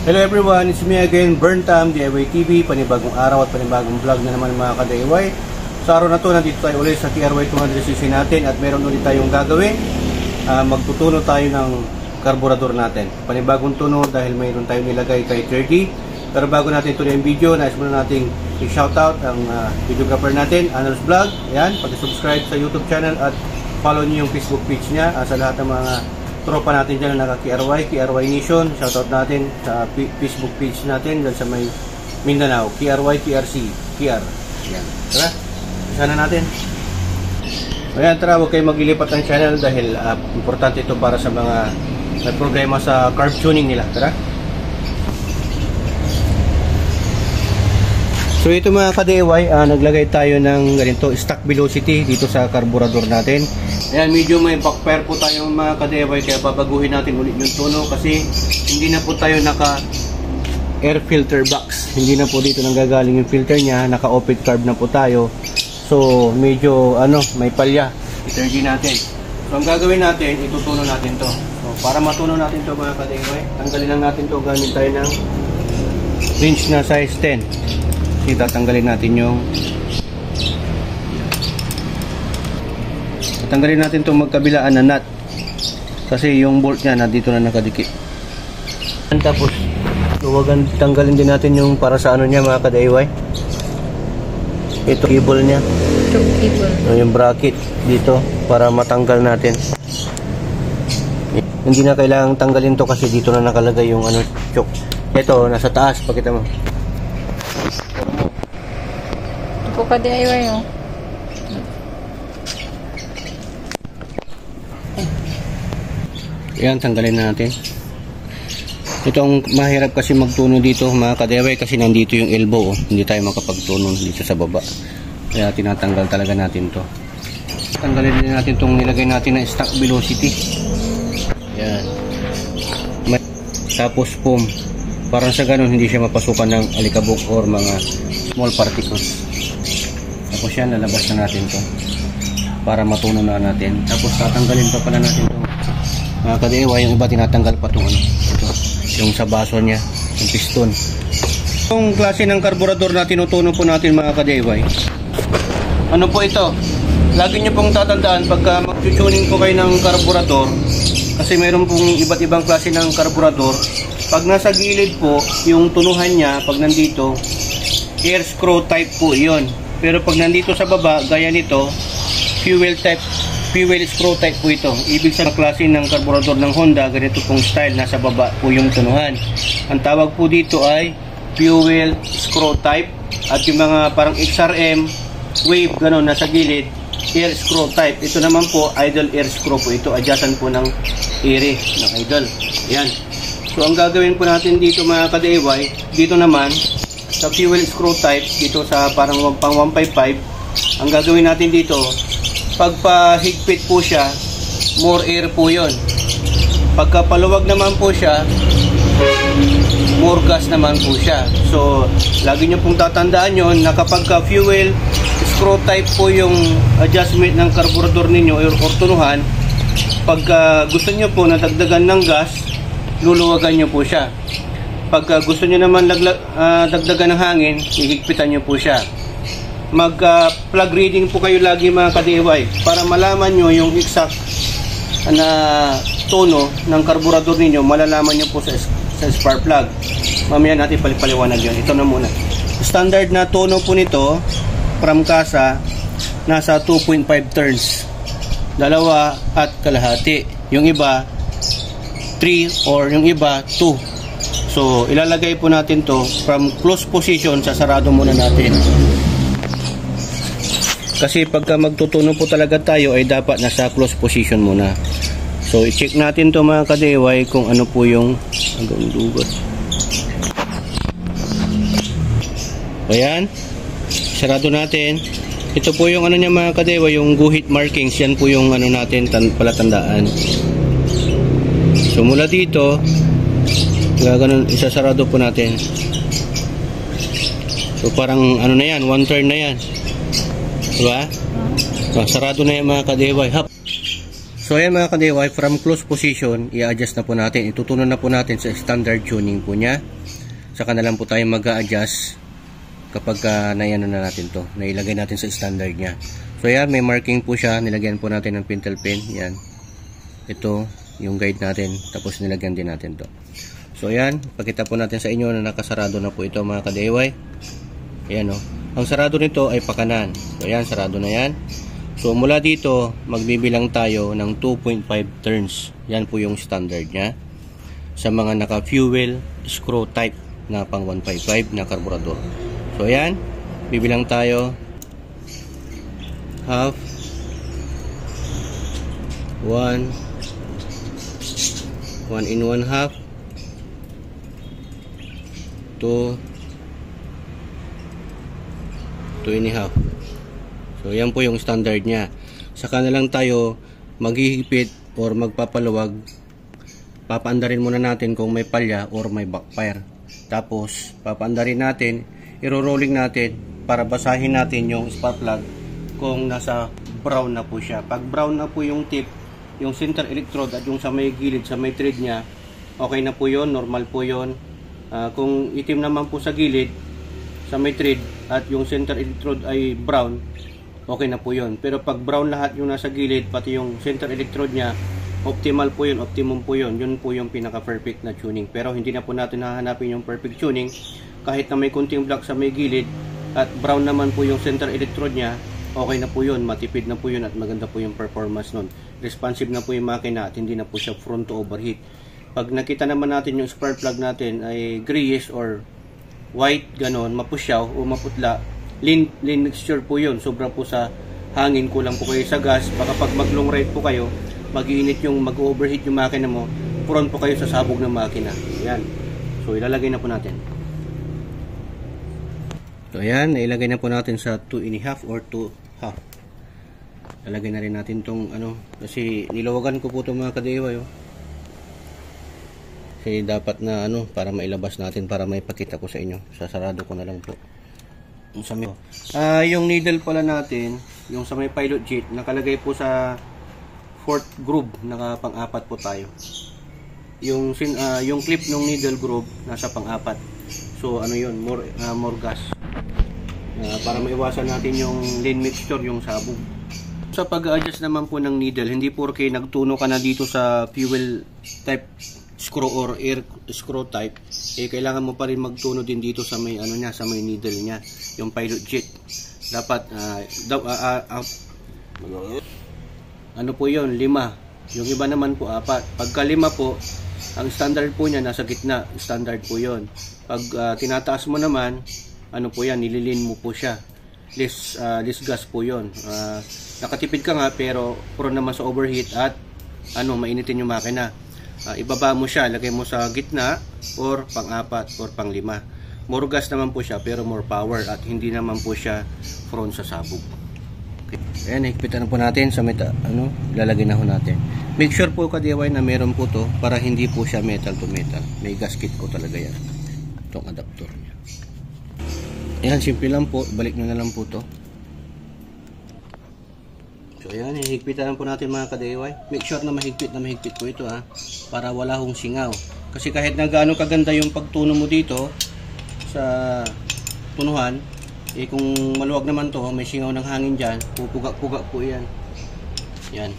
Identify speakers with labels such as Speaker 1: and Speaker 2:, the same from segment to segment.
Speaker 1: Hello everyone, it's me again, Burntam, DIY TV, panibagong araw at panibagong vlog na naman mga ka-DIY. Sa araw na to, nandito tayo ulit sa TRY 200cc natin at meron ulit tayong gagawin. Magtutuno tayo ng karburador natin. Panibagong tuno dahil mayroon tayong nilagay kay 30. Pero bago natin tuloy ang video, nais muna nating i-shoutout ang videographer natin, Anos Vlog. Ayan, pag-subscribe sa YouTube channel at follow niyo yung Facebook page niya. Sa lahat ng mga tropa natin dyan na naka-KRY Nation, shoutout natin sa Facebook page natin dyan sa may Mindanao, KRY, KRC, KR. Ayan, tara, sana natin. Ayan, tara, huwag kayo maglilipat ng channel dahil importante ito para sa mga may problema sa carb tuning nila. Tara. So ito mga ka-DIY, naglagay tayo ng ganito stock velocity dito sa carburetor natin. Ayan, medyo may backfire po tayong mga ka-DIY, kaya babaguhin natin ulit yung tono kasi hindi na po tayo naka air filter box. Hindi na po dito nanggagaling yung filter niya, naka open carb na po tayo. So medyo may palya, i-30 natin. So ang gagawin natin, itutuno natin to. So para matuno natin to mga ka-DIY, tanggalin lang natin to, gamit tayo ng wrench na size 10. Tatanggalin natin yung itong magkabilaan na nut kasi yung bolt nya na dito na nakadikit. Tapos luwagan, tanggalin din natin yung para sa niya mga ka-DIY, ito cable nya, yung bracket dito para matanggal natin. Hindi na kailangang tanggalin to kasi dito na nakalagay yung choke. Ito nasa taas, pakita mo.
Speaker 2: Ito ka DIY oh.
Speaker 1: Yan, tanggalin na natin. Itong mahirap kasi magtuno dito mga ka-DIY kasi nandito yung elbow oh. Hindi tayo makapagtuno dito sa baba. Kaya tinatanggal talaga natin to. Tanggalin din natin itong nilagay natin na stock velocity. Yan. Tapos foam. Parang sa ganun hindi siya mapasukan ng alikabok or mga small particles. Tapos yan, lalabas na natin to para matuno na natin. Tapos tatanggalin pa pala natin to mga ka-DIY, yung iba tinatanggal pa itong ito, yung sa baso nya, yung piston. Yung klase ng karburador na tinutuno po natin mga ka-DIY, ano po ito, lagi nyo pong tatandaan pagka mag-tuning po kayo ng karburador, kasi mayroon pong iba't ibang klase ng karburador. Pag nasa gilid po yung tunuhan nya, pag nandito air screw type po yon. Pero pag nandito sa baba, gaya nito, fuel screw type po ito. Ibig sa klase ng karburador ng Honda, ganito pong style, nasa baba po yung tunuhan. Ang tawag po dito ay fuel screw type. At yung mga parang XRM, wave, gano'n, nasa gilid, air screw type. Ito naman po, idle air screw po ito. Adjacent po ng ere, ng idle. Yan. So ang gagawin po natin dito mga ka-DIY, dito naman, sa fuel screw type, dito sa parang pang 155, ang gagawin natin dito, pagpahigpit po siya, more air po yon. Pagka paluwag naman po siya, more gas naman po siya. So lagi nyo pong tatandaan yon na kapag fuel screw type po yung adjustment ng karburador ninyo or tunuhan, pagka gusto nyo po na dagdagan ng gas, luluwagan nyo po siya. Pagka gusto nyo naman dagdagan ng hangin, hihigpitan nyo po siya. Mag-plug reading po kayo lagi mga ka-DIY para malaman nyo yung exact na tono ng karburador ninyo. Malalaman nyo po sa spark plug. Mamaya natin palipaliwanag yun. Ito na muna. Standard na tono po nito from kasa, nasa 2.5 turns. 2.5. Yung iba 3 or yung iba 2. So ilalagay po natin to from close position, sa sarado muna natin. Kasi pagka magtutuno po talaga tayo ay dapat nasa close position muna. So i-check natin to mga ka-DIY kung ano po yung dugot. Ayan, sarado natin. Ito po yung niya mga ka-DIY, yung guhit markings. Yan po yung natin palatandaan. So mula dito, ganun, isasarado po natin. So parang na yan, one turn na yan, diba? Sarado na yan mga ka-DIY. Hop. So ayan mga ka-DIY, from close position, i-adjust na po natin. Itutunan na po natin sa standard tuning po niya. Saka na lang po tayo mag-a-adjust kapag naiano na natin to. Nailagay natin sa standard niya. So ayan, may marking po siya. Nilagyan po natin ng pintel pen. Yan. Ito, yung guide natin. Tapos nilagyan din natin to. So ayan, pakita po natin sa inyo na nakasarado na po ito mga ka-DIY. Ayan o. Ang sarado nito ay pakanan. So ayan, sarado na yan. So mula dito, magbibilang tayo ng 2.5 turns. Yan po yung standard niya. Sa mga naka-fuel screw type na pang 155 na karburador. So ayan, bibilang tayo. Half. 1. 1 in 1 half. 2. 2 and a half. So yan po yung standard niya. Saka na lang tayo maghihigpit or magpapaluwag. Papaandarin muna natin kung may palya or may backfire. Tapos papaandarin natin, iro-rolling natin para basahin natin yung spark plug kung nasa brown na po siya. Pag brown na po yung tip, yung center electrode at yung sa may gilid, sa may thread niya, okay na po yun, normal po yun. Kung itim naman po sa gilid, sa may thread at yung center electrode ay brown, okay na po yun. Pero pag brown lahat yung nasa gilid, pati yung center electrode niya, optimal po yun, optimum po yun. Yun po yung pinaka-perfect na tuning. Pero hindi na po natin hahanapin yung perfect tuning. Kahit na may kunting black sa may gilid at brown naman po yung center electrode niya, okay na po yun, matipid na po yun at maganda po yung performance nun. Responsive na po yung makina at hindi na po siya prone to overheat. Pag nakita naman natin yung spark plug natin ay grayish or white, ganon, mapusyaw o maputla, lean mixture po yun. Sobra po sa hangin, kulang po kayo sa gas. Baka pag mag long ride po kayo, mag-iinit yung, mag-overheat yung makina mo, prone po kayo sa sabog ng makina. Ayan. So ilalagay na po natin. So ayan, ilagay na po natin sa 2 and a half or 2 half. Ilalagay na rin natin tong ano, kasi nilawagan ko po itong mga ka-DIY oh. Kasi dapat na ano, para mailabas natin, para maipakita ko sa inyo. Sasarado ko na lang po. Yung needle pala natin, yung sa may pilot jet, nakalagay po sa 4th groove, nakapang-apat po tayo. Yung clip ng needle groove nasa pang-apat. So ano yun, more gas. Para maiwasan natin yung lean mixture, yung sabog. Sa pag-adjust naman po ng needle, hindi porke nagtuno ka na dito sa fuel type screw or air screw type, kailangan mo pa rin magtuno din dito sa may ano niya, sa may needle niya, yung pilot jet. Dapat ano po yun, 5. Yung iba naman po 4. Pagka 5 po, ang standard po niya nasa gitna, standard po yun. Pag tinataas mo naman, ano po yan, nililin mo po siya, less gas po yun. Nakatipid ka nga pero prone naman sa overheat at ano, mainitin yung makina. Ibaba mo siya, lagay mo sa gitna or pang-4 or pang-5. More gas naman po siya pero more power at hindi naman po siya prone sa sabog. Okay. Ayan, higpitan na po natin sa ano, lalagay na ho natin. Make sure po ka-DIY na meron po to para hindi po siya metal to metal. May gasket ko talaga yan. Itong adapter niya. Ayan, simple lang po. Balik na lang po to. So ayan, hihigpitan po natin mga ka-DIY. Make sure na mahigpit po ito ha, para wala hong singaw. Kasi kahit na gaano kaganda yung pagtuno mo dito sa tunuhan, kung maluwag naman to, may singaw ng hangin dyan, pupuga-puga po yan. Yan.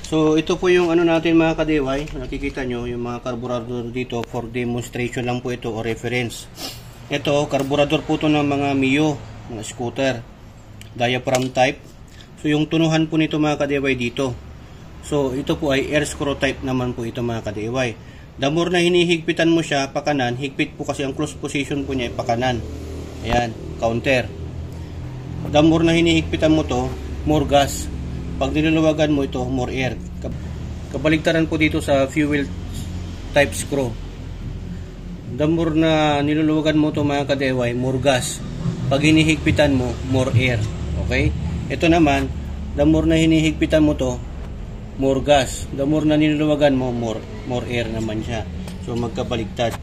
Speaker 1: So ito po yung ano natin mga ka-DIY. Nakikita nyo yung mga karburador dito, for demonstration lang po ito o reference. Ito, karburador po ito ng mga Mio, mga scooter, diaphragm type. So yung tunuhan po nito mga ka-DIY dito. So ito po ay air screw type naman po ito mga ka-DIY. The more na hinihigpitan mo siya pakanan, higpit po kasi ang close position po niya ay pakanan. Ayan, counter. The more na hinihigpitan mo to, more gas. Pag niluluwagan mo ito, more air. Kabaligtaran po dito sa fuel type screw. The more na niluluwagan mo to mga ka-DIY, more gas. Pag hinihigpitan mo, more air. Okay? Ito naman, the more na hinihigpitan mo to, more gas. The more na niluluwagan mo, more air naman siya. So magkabaligtad.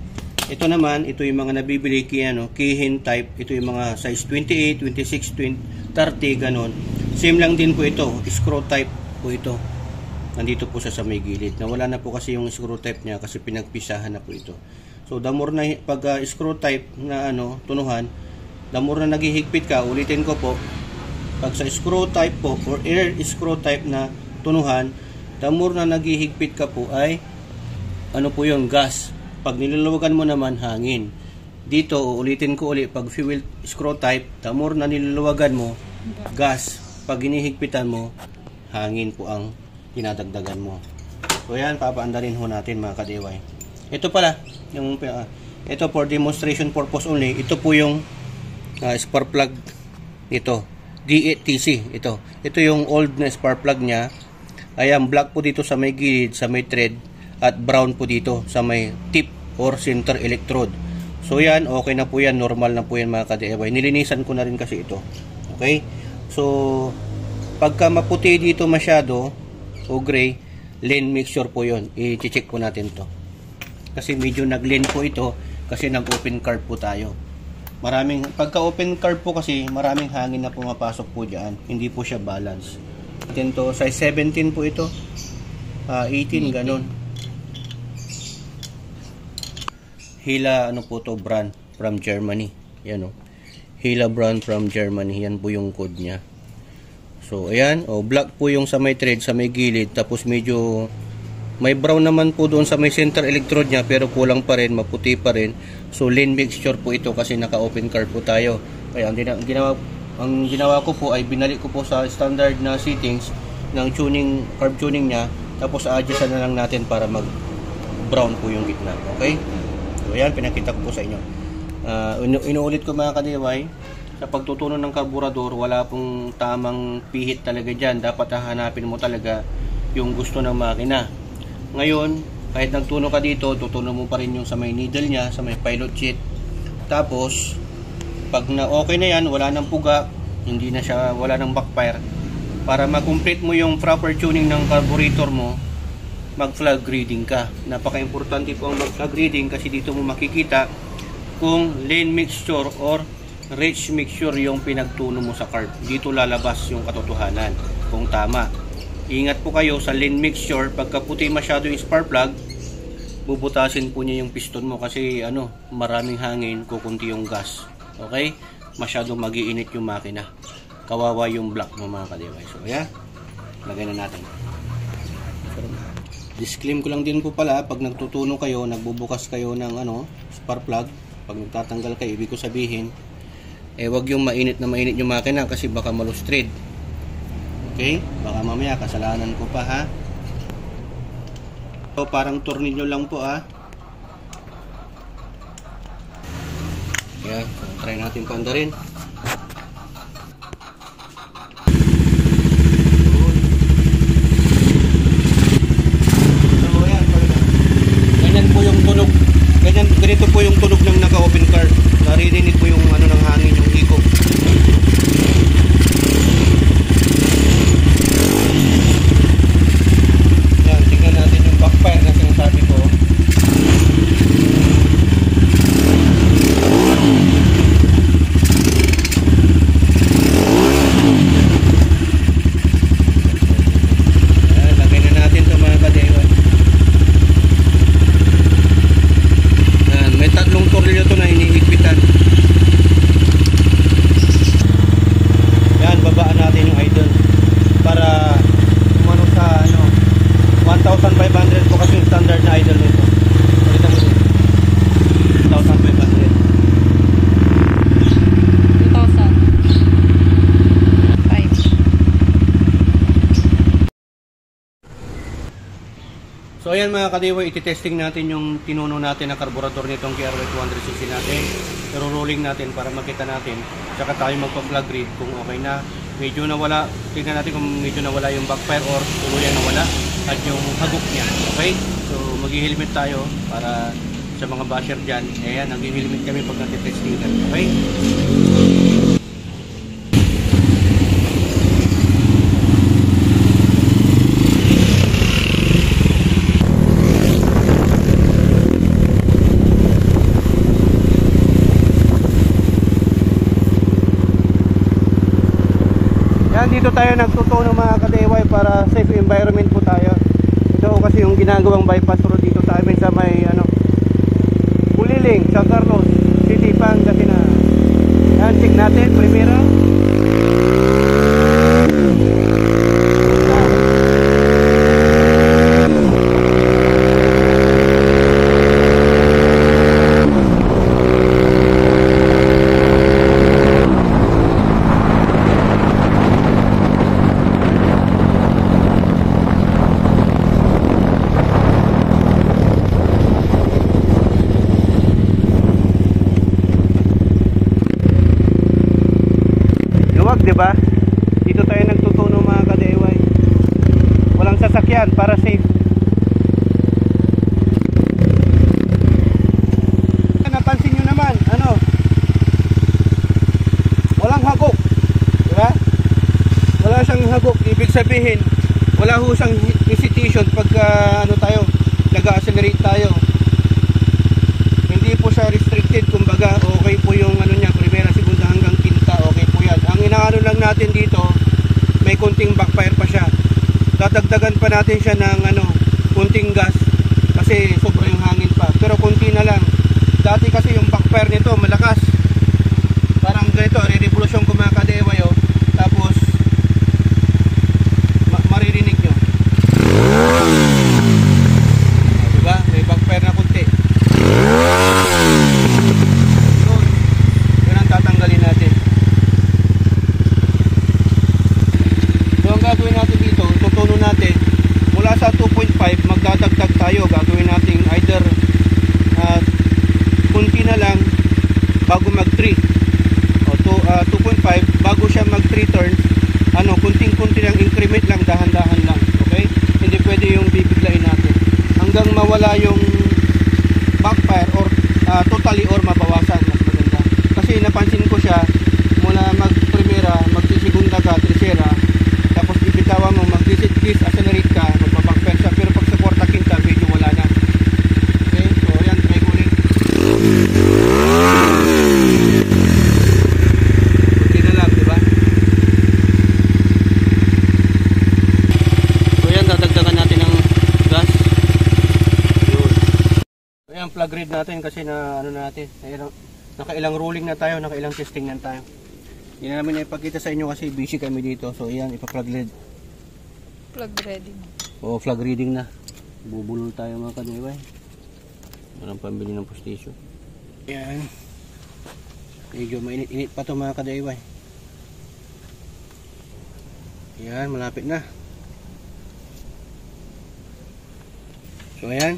Speaker 1: Ito naman, ito yung mga nabibili keyhin type. Ito yung mga size 28, 26, 30, ganon. Same lang din po ito, screw type po ito. nandito po siya sa may gilid. Nawala na po kasi yung screw type niya kasi pinagpisahan na po ito. So the more na pag screw type na tunuhan, the more na naghihigpit ka, ulitin ko po, pag sa screw type po or air screw type na tunuhan, the more na naghihigpit ka po ay po yung gas. Pag niluluwagan mo naman, hangin. Dito, ulitin ko ulit, pag fuel screw type, the more na niluluwagan mo, gas. Pag hinihigpitan mo, hangin po ang dinadagdagan mo. So yan, papaandarin ho natin mga ka-DIY. Ito pala, ito for demonstration purpose only, ito po yung spark plug nito. D8TC, ito. Ito yung old na spark plug niya. Ayan, black po dito sa may gilid, sa may thread, at brown po dito sa may tip or center electrode. So yan, okay na po yan, normal na po yan mga ka-DIY. Nilinisan ko na rin kasi ito. Okay? So, pagka maputi dito masyado o gray, lane mixture po yun. I-check po natin to. Kasi medyo nag-lane po ito kasi nag-open carb po tayo. Pagka open carb po kasi maraming hangin na pumapasok po dyan. Hindi po siya balance. Ito, size 17 po ito. 18, ganun. Hila, po to, brand from Germany. Yan o. Hila brand from Germany. Yan po yung code niya. So, ayan. Black po yung sa may thread, sa may gilid. Tapos medyo may brown naman po doon sa may center electrode niya. Pero kulang pa rin, maputi pa rin. So, lane mixture po ito kasi naka-open carb po tayo. Kaya, ang ginawa ko po ay binalik ko po sa standard na settings ng carb tuning niya. Tapos, adjustan na lang natin para mag-brown po yung gitna. Okay? So, ayan, pinakita ko po sa inyo. Inuulit ko mga ka-DIY, sa pagtutuno ng karburador, wala pong tamang pihit talaga dyan. Dapat hahanapin mo talaga yung gusto ng makina. Ngayon, kahit nagtuno ka dito, tutuno mo pa rin yung sa may needle niya, sa may pilot sheet. Tapos, pag okay na yan, wala nang puga, wala nang backfire. Para ma-complete mo yung proper tuning ng carburetor mo, mag-flag reading ka. Napaka-importante po ang mag-flag reading kasi dito mo makikita kung lane mixture or rich mixture yung pinagtuno mo sa carb. Dito lalabas yung katotohanan kung tama. Ingat po kayo sa lane mixture. Pagka puti masyado yung spark plug, bubutasin po niya yung piston mo kasi maraming hangin, kukunti yung gas. Okay? Masyado magiinit yung makina. Kawawa yung block ng mga ka-DIY. So, ayan. Lagay na natin. Disclaim ko lang din po pala, pag nagtutuno kayo, nagbubukas kayo ng spark plug, pag nagtatanggal kayo, ibig ko sabihin, wag yung mainit na mainit yung makina kasi baka malustrid. Okay? Baka mamaya kasalanan ko pa ha. So, parang tornilyo lang po ha. Yan, so, try natin pandarin. Ganito po yung tunog ng naka-open car. Naririnig po yung ng hangin, yung hikop. Yan, tingnan natin yung backfire na sinasabi ko. Yan, lagay na natin ito mga ka-DIY. May tatlong tornilyo to na hinihigpitan. Yan, babaan natin yung idle para sa 1,500 po kasi yung standard na idle nito. Ulitan mo dito. 1,500.
Speaker 2: 2,005.
Speaker 1: So ayan mga ka-DIY, ititesting natin yung tinuno natin na karburador nitong KRY 200cc natin. Pero rolling natin para makita natin. Tsaka tayo magpa-plug read kung okay na. Medyo nawala, tingnan natin kung medyo nawala yung backfire or tuluyan nawala at yung hagok niya. Okay? So mag-helmet tayo para sa mga basher dyan. Ayan, nag-helmet kami pag natitesting natin. Okay? Dito tayo nagtutuno mga ka-DIY para safe environment po tayo. Ito kasi yung ginagawang bypass road dito sa amin sa may Buliling, San Carlos City, Pangasinan. Yan, check natin primero. Diba? Dito tayo nagtutuno mga ka-DIY. Walang sasakyan para safe. Napansin nyo naman, walang hagok. Diba? Wala siyang hagok. Ibig sabihin, wala ho siyang hesitation pagka tayo, nag-accelerate tayo. Hindi po siya restricted, kumbaga okay po yung niya, primera, segunda hanggang quinta, okay po yan. Ang inaano lang natin dito, may kunting backfire pa siya. Dadagdagan pa natin siya ng kunting gas kasi sobra yung hangin pa. Pero kunti na lang. Dati kasi yung backfire nito malakas. Parang ganito, re-revolution ko mga ka-DIY, tapos maririnig nyo. Diba? May backfire na kunti. Yun ang tatanggalin natin. So ang gagawin natin dito, tutuno natin mula sa 2.5 magdadagdag tayo. Gagawin natin either kunti na lang bago mag 3 o 2.5 bago siya mag 3 turns, kunting-kunti lang, increment lang, dahan-dahan lang. Okay? Hindi pwede yung bibiglain natin hanggang mawala yung backfire or totally or mabawasan. Mas maganda kasi napansin ko siya mula mag primera, magsisigunda ka, tercera, tapos bibitawan mo, mag-accelerate ka, magbabackfire siya, pero pag sa kwarta quinta medyo wala na. Okay, so yan, try ko ulit. Kunti na lang, diba? So yan, dadagdagan natin ng gas. Yun. So yan, plug read natin kasi na natin, nakailang rolling na tayo, nakailang testing na tayo. Hindi na namin ipakita sa inyo kasi busy kami dito. So yan, ipa-plug read.
Speaker 2: Plug reading.
Speaker 1: O flag reading na. Bubulol tayo mga ka-DIY. Walang pambili ng postisyo. Yan. Medyo mainit-init pa ito mga ka-DIY. Yan, malapit na. So ayan.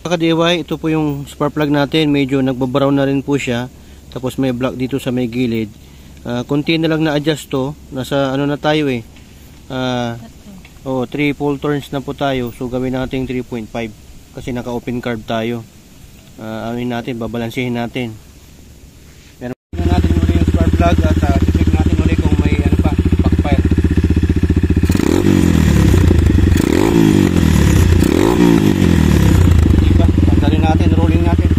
Speaker 1: Mga ka-DIY, ito po yung spark plug natin. Medyo nagbabrown na rin po siya. Tapos may black dito sa may gilid. Konti na lang na-adjust to. Nasa na tayo 3 full turns na po tayo. So gawin natin 3.5 kasi naka-open carb tayo. Natin, babalansihin natin. Pero natin ulit yung spark plug at check natin ulit kung may backfire. Diba? Tanggalin natin, rolling natin.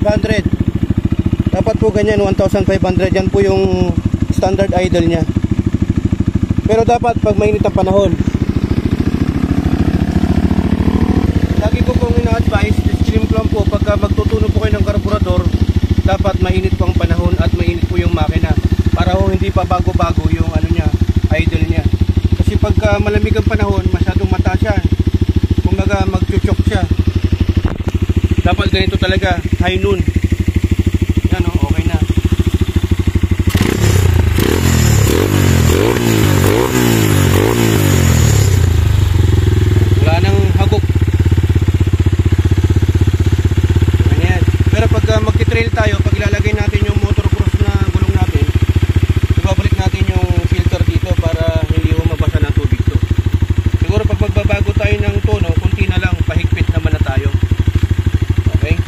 Speaker 1: 1,500. Dapat po ganyan, 1,500. Yan po yung standard idle nya. Pero dapat pag mainit ang panahon, lagi ko pong ina-advise, stream ko lang po, pagka magtutunog po kayo ng karburador, dapat mainit po ang panahon at mainit po yung makina, para ho hindi pa bago-bago yung ano nya, idle nya. Kasi pagka malamig ang panahon, masyadong mataas yan, kumbaga mag-chuchok siya. Dapat ganito talaga, high noon. Yan o, okay na. Wala nang hagok. Ganyan. Pero pag magti-trail tayo, pag ilalagay natin yung motocross na gulong natin, ibabalik natin yung filter dito para hindi mabasa ng tubig to. Siguro pag magbabago tayo ng tono, kunti na lang, pahigpit naman na tayo. Okay?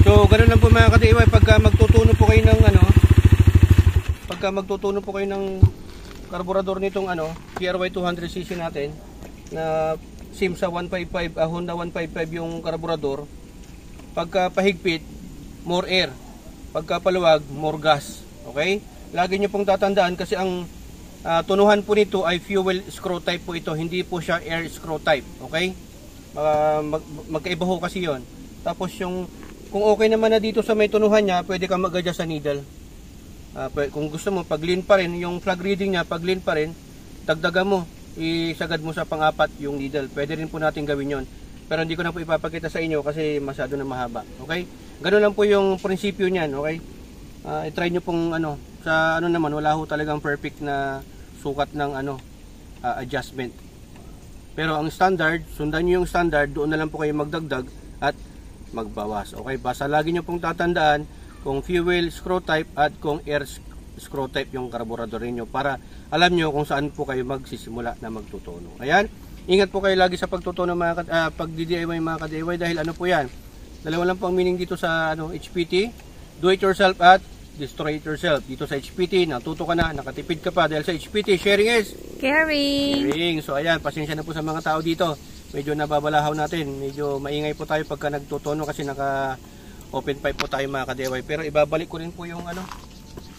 Speaker 1: So, ganun lang po mga ka-DIY, pagka magtutuno po kayo ng karburador nitong PRY 200cc natin na Simsa 155, Honda 155 yung karburador. Pagka pahigpit, more air. Pagka paluwag, more gas. Okay? Lagi nyo pong tatandaan kasi ang tunuhan po nito ay fuel screw type po ito, hindi po siya air screw type. Okay? Magkaiba ho kasi yon. Tapos kung okay naman na dito sa may tunuhan niya, pwede kang mag-adjust sa needle. Kung gusto mo, pag lean pa rin, yung flag reading niya, pag lean pa rin, dagdagan mo, isagad mo sa pang-apat yung needle. Pwede rin po natin gawin yon. Pero hindi ko na po ipapakita sa inyo kasi masyado na mahaba. Okay? Ganun lang po yung prinsipyo niyan. Okay? I-try nyo pong sa naman, wala ho talagang perfect na sukat ng adjustment. Pero ang standard, sundan nyo yung standard, doon na lang po kayo magdagdag at magbawas. Okay? Basta lagi nyo pong tatandaan kung fuel screw type at kung air screw type yung karburador niyo para alam nyo kung saan po kayo magsisimula na magtutuno. Ayan, ingat po kayo lagi sa pagtutuno pag DIY mga ka-DIY dahil po yan, dalawa lang po ang meaning dito sa HPT, do it yourself at destroy it yourself. Dito sa HPT, natuto ka na, nakatipid ka pa dahil sa HPT, sharing is caring. So ayan, pasensya na po sa mga tao dito, medyo nababalahaw natin, medyo maingay po tayo pagka nagtutuno kasi naka open pipe po tayo mga ka-DIY. Pero ibabalik ko rin po yung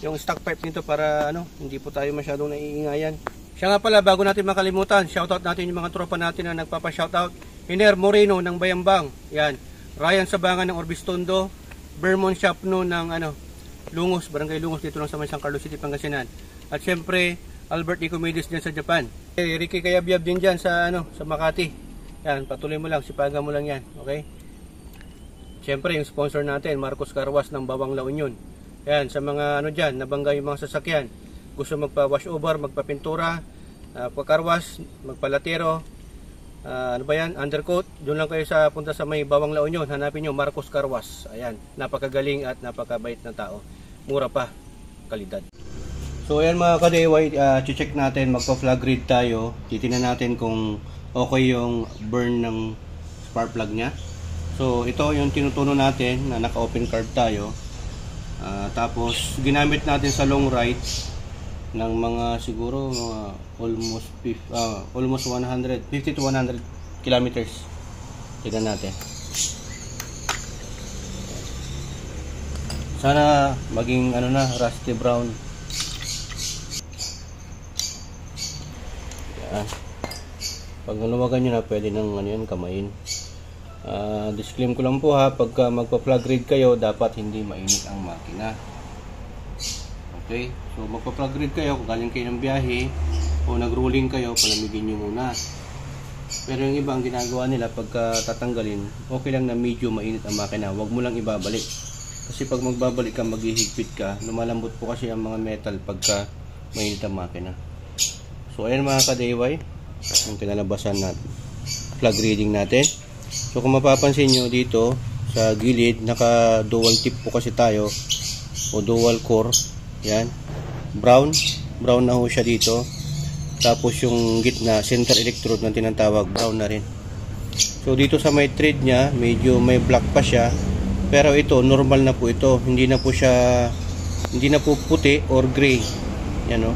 Speaker 1: yung stock pipe nito para hindi po tayo masyadong naiingayan. Siya nga pala, bago natin makalimutan, shoutout natin yung mga tropa natin na nagpapa-shoutout. Hiner Moreno ng Bayambang, yan. Ryan Sabangan ng Orbistondo, Vermont Shapno ng Lungos, Barangay Lungos dito lang sa San Carlos City, Pangasinan. At syempre Albert Ecomedes dyan sa Japan. Ricky Kayabyab din dyan sa Makati. Yan, patuloy mo lang, sipagan mo lang yan, okay? Siyempre, yung sponsor natin, Marcos Carwas ng Bawang La Union. Yan, sa mga dyan, nabangga yung mga sasakyan. Gusto magpa-wash over, magpa-pintura, pagkarwas, magpalatero, undercoat. Doon lang kayo punta sa may Bawang La Union. Hanapin nyo, Marcos Carwas. Ayan, napakagaling at napakabait na tao. Mura pa, kalidad. So, ayan mga ka-DIY, check natin, magpa-flag read tayo. Titingnan natin kung okay yung burn ng spark plug nya. So ito yung tinutuno natin na naka-open carb tayo. Tapos ginamit natin sa long ride ng mga siguro almost 50 to 100 kilometers. Tignan natin. Sana maging rusty brown. Yan. Pag naluwagan nyo na, pwede nang kamayin. Disclaim ko lang po pagka magpa-plug read kayo, dapat hindi mainit ang makina. Okay? So magpa-plug read kayo, kung galing kayo ng biyahe o nag-rolling kayo, palamigin nyo muna. Pero yung iba ang ginagawa nila pagka tatanggalin, okay lang na medyo mainit ang makina, huwag mo lang ibabalik. Kasi pag magbabalik ka, maghihigpit ka, lumalambot po kasi ang mga metal pagka mainit ang makina. So ayan mga ka-DIY, yung kinalabasan natin, plug reading natin. So kung mapapansin nyo dito sa gilid, naka dual tip po kasi tayo o dual core. Yan, brown na ho siya dito. Tapos yung gitna, center electrode na tinatawag, brown na rin. So dito sa may thread nya, medyo may black pa siya. Pero ito, normal na po ito. Hindi na po puti or gray. Yan o.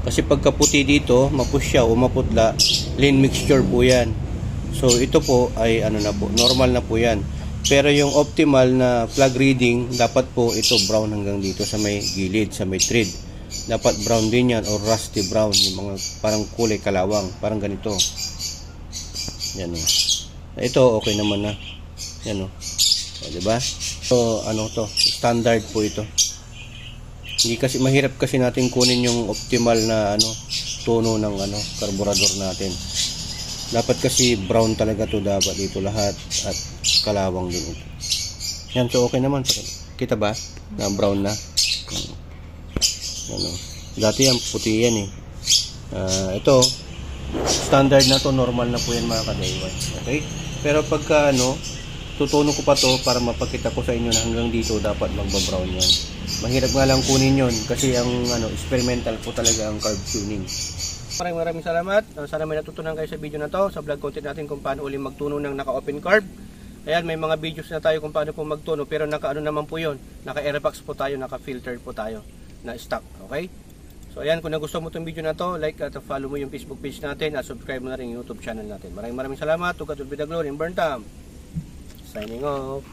Speaker 1: Kasi pagka puti dito, mapusya o maputla, lean mixture po yan. So ito po ay normal na po yan. Pero yung optimal na plug reading, dapat po ito brown hanggang dito sa may gilid, sa may thread. Dapat brown din yan or rusty brown, yung mga parang kulay kalawang, parang ganito. Yan o. Ito okay naman na. Yan o. Diba? So ano to, standard po ito. Hindi kasi mahirap kasi natin kunin yung optimal na tono ng carburetor natin. Dapat kasi brown talaga to, dapat dito lahat at kalawang din ito. Yan, so okay naman. Kita ba? Na brown na. Dati yan puti yan eh. Ito standard na to, normal na po yan mga ka-DIY. Okay? Pero pagka tutuno ko pa to para mapakita ko sa inyo na hanggang dito dapat magba-brown yan. Mahirap nga lang kunin yon kasi ang experimental po talaga ang carb tuning. Maraming salamat. Sana may natutunan kayo sa video na to, sa vlog content natin kung paano uli magtuno ng naka-open carb. Ayan, may mga videos na tayo kung paano po magtuno, pero naka-ano naman po yun, naka-airbox po tayo, naka-filtered po tayo na stock, okay? So ayan, kung nagustuhan mo itong video na to, like at follow mo yung Facebook page natin at subscribe mo na rin yung YouTube channel natin. Maraming salamat. To God be the glory and burn time. Signing off.